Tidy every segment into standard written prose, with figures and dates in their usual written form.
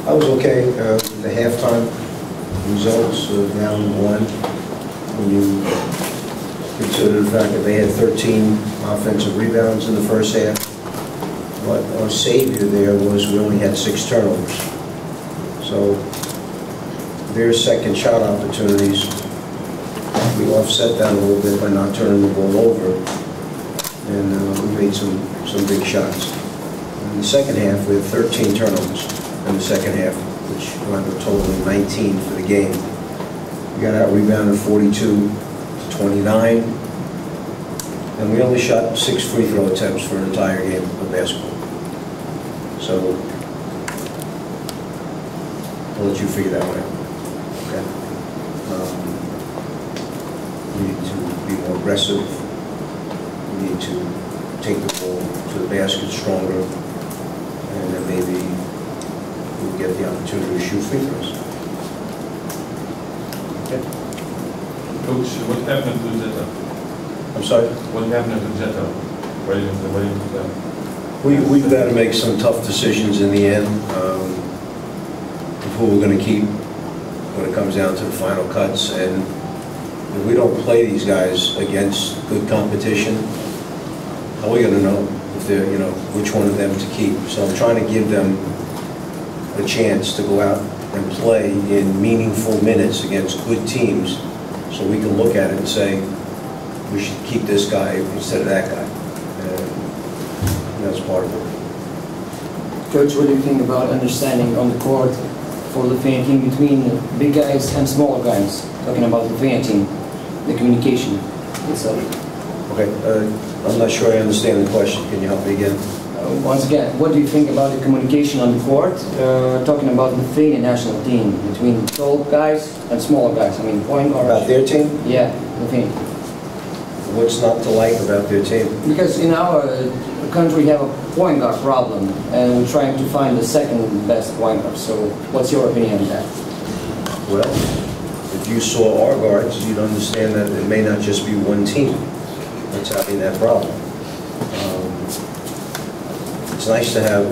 I was okay. The halftime results, down 1. When you consider the fact that they had 13 offensive rebounds in the first half. But our savior there was we only had 6 turnovers. So their second shot opportunities, we offset that a little bit by not turning the ball over. And we made some big shots. In the second half, we had 13 turnovers in the second half, which wound up totaling 19 for the game. We got out rebounded 42-29, and we only shot 6 free throw attempts for an entire game of basketball. So I'll let you figure that one out. Okay. We need to be more aggressive. We need to take the ball to the basket stronger, and then maybe we'll get the opportunity to shoot free throws. Okay. Coach, what happened to Zeta? I'm sorry? What happened to Zeta? We've got to make some tough decisions in the end of who we're going to keep when it comes down to the final cuts. And if we don't play these guys against good competition, how are we going to know if they're, which one of them to keep? So I'm trying to give them a chance to go out and play in meaningful minutes against good teams, so we can look at it and say we should keep this guy instead of that guy. And that's part of it. Coach, what do you think about understanding on the court for the Lithuanian team between big guys and smaller guys? Talking about the Lithuanian team, the communication itself. Okay, I'm not sure I understand the question. Can you help me again? Once again, what do you think about the communication on the court? Talking about the Lithuanian national team between tall guys and smaller guys. I mean, point guards. About their team? Yeah, Lithuania. What's not to like about their team? Because in our country we have a point guard problem, and we're trying to find the second best point guard. So, what's your opinion on that? Well, if you saw our guards, you'd understand that it may not just be one team that's having that problem. It's nice to have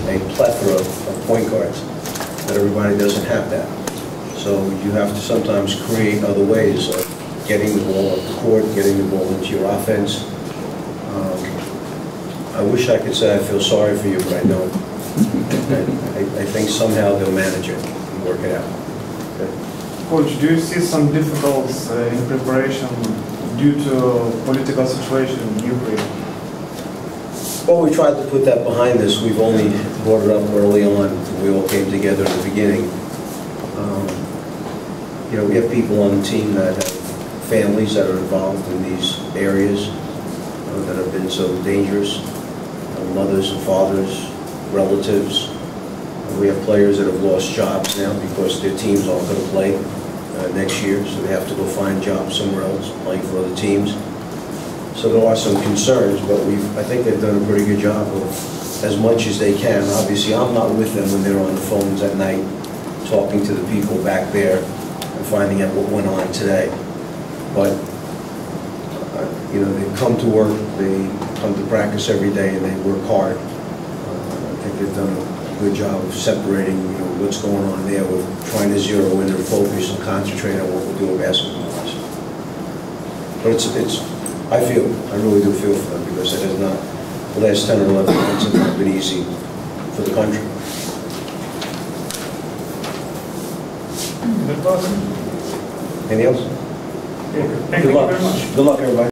a plethora of point guards, but everybody doesn't have that. So you have to sometimes create other ways of getting the ball up the court, getting the ball into your offense. I wish I could say I feel sorry for you, but I don't. I think somehow they'll manage it and work it out. Okay. Coach, do you see some difficulties in preparation due to political situation in Ukraine? Well, we tried to put that behind us. We've only brought it up early on. We all came together in the beginning. We have people on the team that have families that are involved in these areas that have been so dangerous. Mothers and fathers, relatives. We have players that have lost jobs now because their teams aren't going to play next year, so they have to go find jobs somewhere else, playing for other teams. So there are some concerns, but I think they've done a pretty good job of as much as they can. Obviously, I'm not with them when they're on the phones at night, talking to the people back there and finding out what went on today. But they come to work, they come to practice every day, and they work hard. I think they've done a good job of separating, what's going on there, with trying to zero in their focus and concentrate on what we're doing basketball-wise. But I really do feel for them, because it has not, the last 10 or 11 months have not been easy for the country. Anything else? Thank you very much. Good luck, everybody.